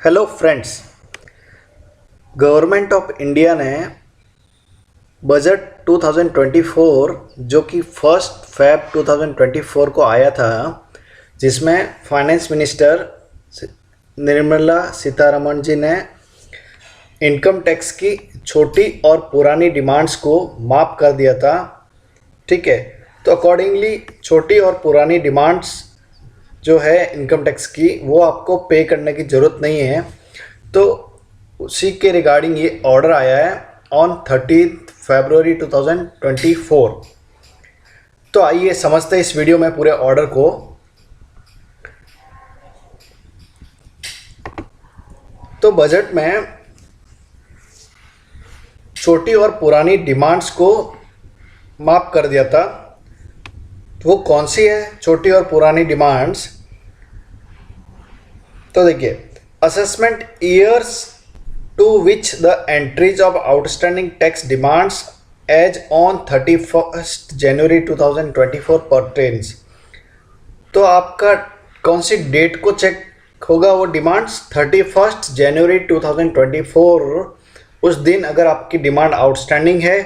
Hello friends. Government of India ने budget 2024 जो कि 1 फरवरी 2024 को आया था, जिसमें फाइनेंस मिनिस्टर निर्मला सीतारमण जी ने इनकम टैक्स की छोटी और पुरानी डिमांड्स को माफ़ कर दिया था। ठीक है, तो अकॉर्डिंगली छोटी और पुरानी डिमांड्स जो है इनकम टैक्स की, वो आपको पे करने की ज़रूरत नहीं है। तो उसी के रिगार्डिंग ये ऑर्डर आया है ऑन 30 फरवरी 2024। तो आइए समझते हैं इस वीडियो में पूरे ऑर्डर को। तो बजट में छोटी और पुरानी डिमांड्स को माफ़ कर दिया था। वो कौन सी है छोटी और पुरानी डिमांड्स? तो देखिए, assessment years to which the entries of outstanding tax demands as on 31 January 2024 pertains. तो आपका कौन सी डेट को चेक होगा? वो डिमांड्स 31 जनवरी 2024, उस दिन अगर आपकी डिमांड आउटस्टैंडिंग है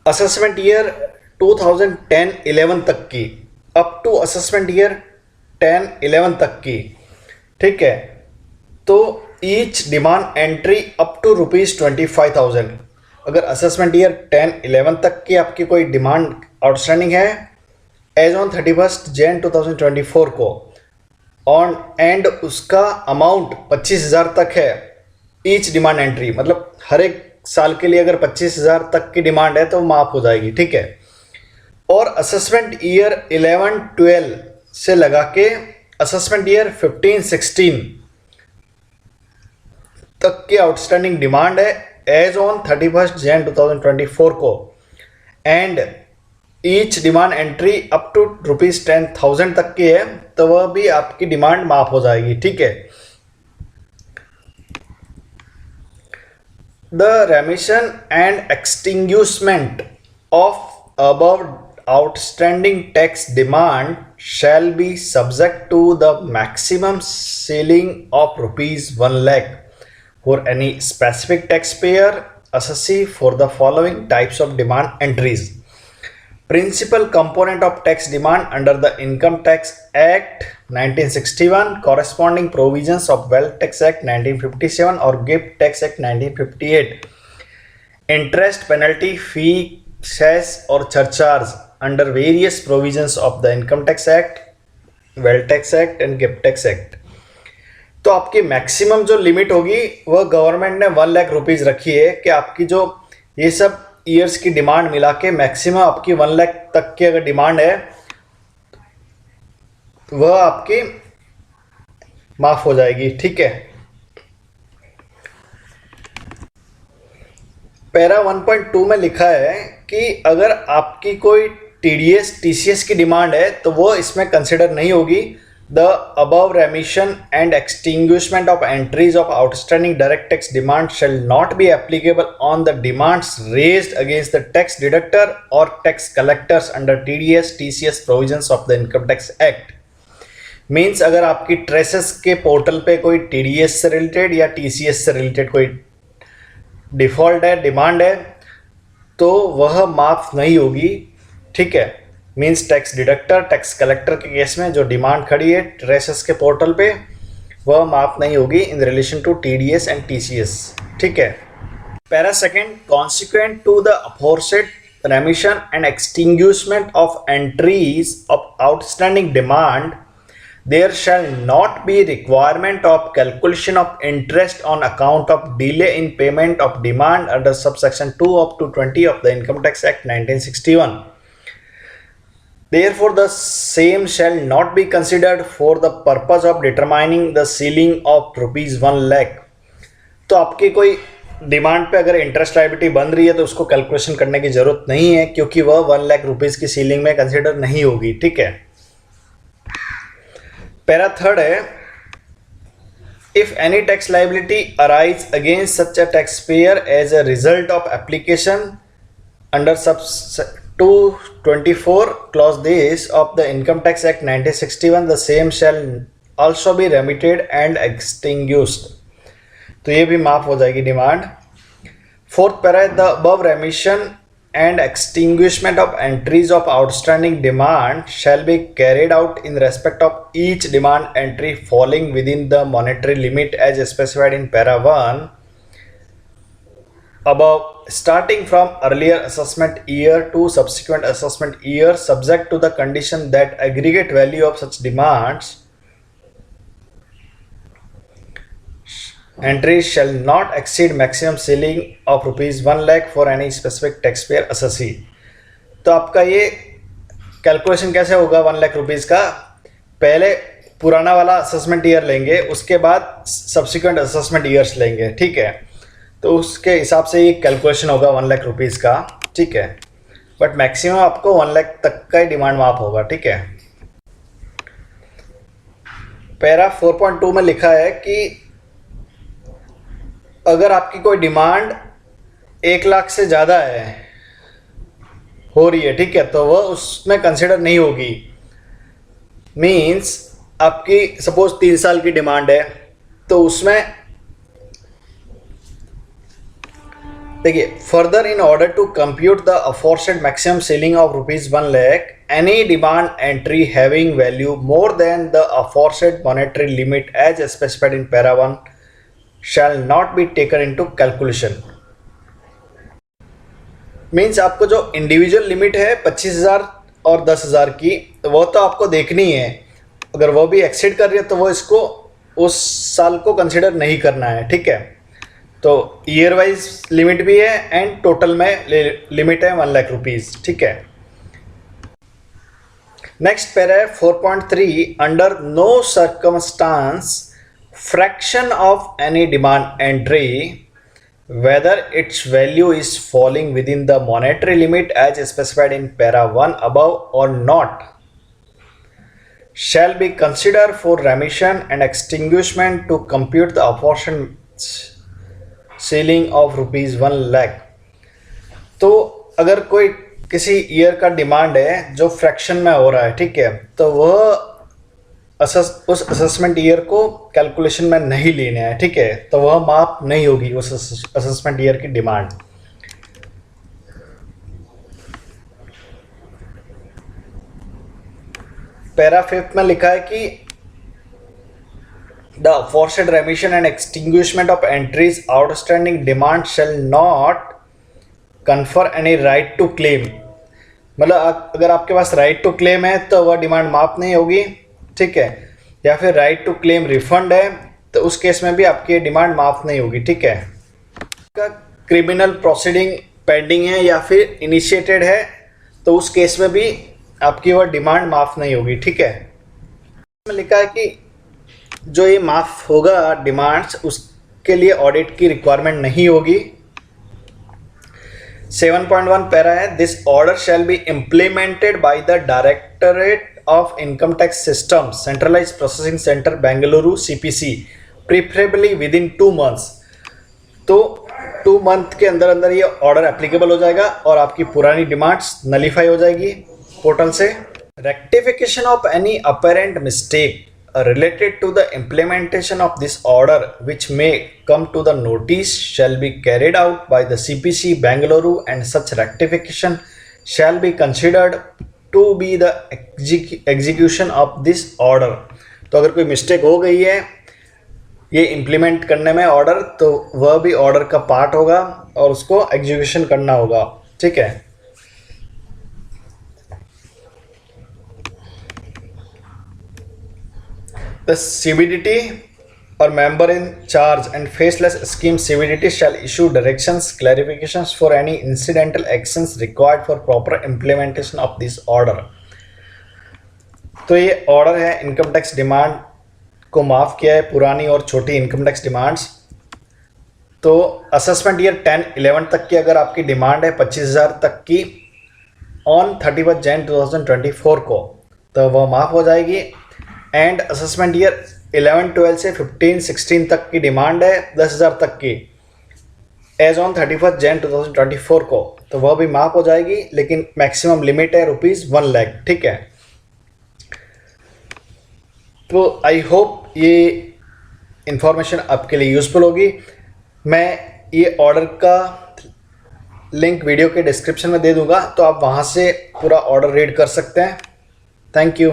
असेसमेंट ईयर 2010-11 तक की, अप टू असेसमेंट ईयर 10-11 तक की। ठीक है, तो each demand entry up to ₹25,000। अगर असेसमेंट ईयर 10-11 तक की आपकी कोई डिमांड आउटस्टैंडिंग है एज ऑन 31 जन 2024 को ऑन एंड, उसका अमाउंट 25,000 तक है। ईच डिमांड एंट्री मतलब हर एक साल के लिए अगर 25,000 तक की डिमांड है तो माफ़ हो जाएगी। ठीक है, और असेसमेंट ईयर 11-12 से लगा के असेसमेंट ईयर 15-16 तक की आउटस्टैंडिंग डिमांड है एज ऑन 31 जन 2024 को, and each demand entry up to ₹10,000 तक की है, तो वह भी आपकी डिमांड माफ हो जाएगी। ठीक है, the रेमिशन and extinguishment of above outstanding tax demand shall be subject to the maximum ceiling of ₹1 lakh for any specific taxpayer assessee for the following types of demand entries. Principal component of tax demand under the Income Tax Act 1961, corresponding provisions of Wealth Tax Act 1957 or Gift Tax Act 1958. Interest, penalty, fee, cess or surcharge under various provisions of the Income Tax Act, Wealth Tax Act and Gift Tax Act. तो आपकी maximum जो limit होगी वह government ने 1 lakh rupees रखी है कि आपकी जो ये सब ईयर्स की डिमांड मिला के मैक्सिमम आपकी 1 लाख तक की अगर डिमांड है वह आपकी माफ हो जाएगी। ठीक है, पैरा 1.2 में लिखा है कि अगर आपकी कोई TDS TCS की डिमांड है तो वो इसमें कंसिडर नहीं होगी। The above remission and extinguishment of entries of outstanding direct tax demand shall not be applicable on the demands raised against the tax deductor और tax collectors under TDS TCS provisions of the income tax act. Means अगर आपकी traces के portal पे कोई TDS से related या TCS से related कोई डिफ़ॉल्ट है, डिमांड है, तो वह माफ़ नहीं होगी। ठीक है, means tax deductor tax collector के केस में जो डिमांड खड़ी है ट्रेसेस के पोर्टल पे वह माफ़ नहीं होगी in relation to TDS and TCS। ठीक है, para second, consequent to the aforesaid remission and extinguishment of entries of outstanding demand, there shall not be requirement of calculation of interest on account of delay in payment of demand under subsection 2 up to 20 of the Income Tax Act 1961. Therefore, the same shall not be considered for the purpose of determining the ceiling of ₹1 lakh. तो आपकी कोई demand पे अगर interest liability बन रही है तो उसको कैलकुलेशन करने की जरूरत नहीं है, क्योंकि वह 1 लाख रुपीज़ की सीलिंग में कंसिडर नहीं होगी। ठीक है, पैरा थर्ड है, if any tax liability arise against such a tax payer as a result of application under sub 224 clause this of the Income Tax Act 1961, the same shall also be remitted and extinguished. तो ये भी माफ हो जाएगी demand. Fourth para है, the above रेमिशन and extinguishment of entries of outstanding demand shall be carried out in respect of each demand entry falling within the monetary limit as specified in para 1 above, starting from earlier assessment year to subsequent assessment year, subject to the condition that aggregate value of such demands entries shall not exceed maximum ceiling of rupees 1 lakh for any specific taxpayer assessee. तो आपका ये calculation कैसे होगा 1 lakh rupees का? पहले पुराना वाला assessment year लेंगे, उसके बाद सब्सिक्वेंट असेसमेंट ईयर्स लेंगे, ठीक है. तो उसके हिसाब से ये कैलकुलेशन होगा 1 लाख रुपीज़ का, ठीक है. बट मैक्सिमम आपको 1 लाख तक का ही डिमांड माफ होगा, ठीक है. पैरा 4.2 में लिखा है कि अगर आपकी कोई डिमांड 1 लाख से ज़्यादा है हो रही है, ठीक है, तो वह उसमें कंसिडर नहीं होगी. मीन्स आपकी सपोज 3 साल की डिमांड है, तो उसमें देखिए, further in order to compute the aforesaid maximum ceiling of rupees 1 lakh, any demand entry having value more than the aforesaid monetary limit as specified in para 1 shall not be taken into calculation. Means आपको जो individual limit है 25,000 और 10,000 की, वो तो आपको देखनी है. अगर वो भी एक्सीड कर रही है तो वो इसको उस साल को कंसिडर नहीं करना है, ठीक है. तो ईयर वाइज लिमिट भी है एंड टोटल में लिमिट है 1 लाख रुपीज़, ठीक है. नेक्स्ट पैरा है 4.3, under no circumstance fraction of any demand entry, whether its value is falling within the monetary limit as specified in para 1 above or not, shall be considered for remission and extinguishment to compute the aforementioned ceiling of rupees 1 lakh. तो अगर कोई किसी year का demand है जो fraction में हो रहा है, ठीक है, तो वह उस असेसमेंट ईयर को कैलकुलेशन में नहीं लेना है, ठीक है. तो वह माफ नहीं होगी उस असेसमेंट ईयर की डिमांड. पैरा 5 में लिखा है कि the aforesaid remission and extinguishment of entries outstanding demand shall not confer any right to claim. मतलब अगर आपके पास राइट टू क्लेम है तो वह डिमांड माफ नहीं होगी, ठीक है. या फिर राइट टू क्लेम रिफंड है तो उस केस में भी आपकी डिमांड माफ नहीं होगी, ठीक है. क्रिमिनल प्रोसीडिंग पेंडिंग है या फिर इनिशिएटेड है तो उस केस में भी आपकी वह डिमांड माफ नहीं होगी, ठीक है. इसमें लिखा है कि जो ये माफ होगा डिमांड्स, उसके लिए ऑडिट की रिक्वायरमेंट नहीं होगी. 7.1 पैरा है, this order shall be implemented by the directorate of income tax system centralized processing center Bengaluru CPC preferably within 2 months. तो 2 मंथ के अंदर अंदर ये ऑर्डर एप्लीकेबल हो जाएगा और आपकी पुरानी डिमांड्स नलीफाई हो जाएगी पोर्टल से. Rectification of any apparent mistake related to the implementation of this order which may come to the notice shall be carried out by the CPC Bengaluru, and such rectification shall be considered to be the execution of this order. तो अगर कोई mistake हो गई है ये implement करने में order, तो वह भी ऑर्डर का पार्ट होगा और उसको एग्जीक्यूशन करना होगा, ठीक है. The CBDT or member in charge and faceless scheme CBDT shall issue directions, clarifications for any incidental actions required for proper implementation of this order. तो ये ऑर्डर है इनकम टैक्स डिमांड को माफ़ किया है, पुरानी और छोटी इनकम टैक्स डिमांड्स. तो असेसमेंट ईयर 10-11 तक की अगर आपकी डिमांड है 25,000 तक की ऑन 31 जनवरी 2024 को, तो वह माफ़ हो जाएगी. एंड असेसमेंट ईयर 11-12 से 15-16 तक की डिमांड है 10,000 तक की एज ऑन 31 जनवरी 2024 को, तो वह भी माफ़ हो जाएगी, लेकिन मैक्सिमम लिमिट है रुपीज़ 1 लाख, ठीक है. तो आई होप ये इंफॉर्मेशन आपके लिए यूज़फुल होगी। मैं ये ऑर्डर का लिंक वीडियो के डिस्क्रिप्शन में दे दूंगा, तो आप वहाँ से पूरा ऑर्डर रीड कर सकते हैं। Thank you.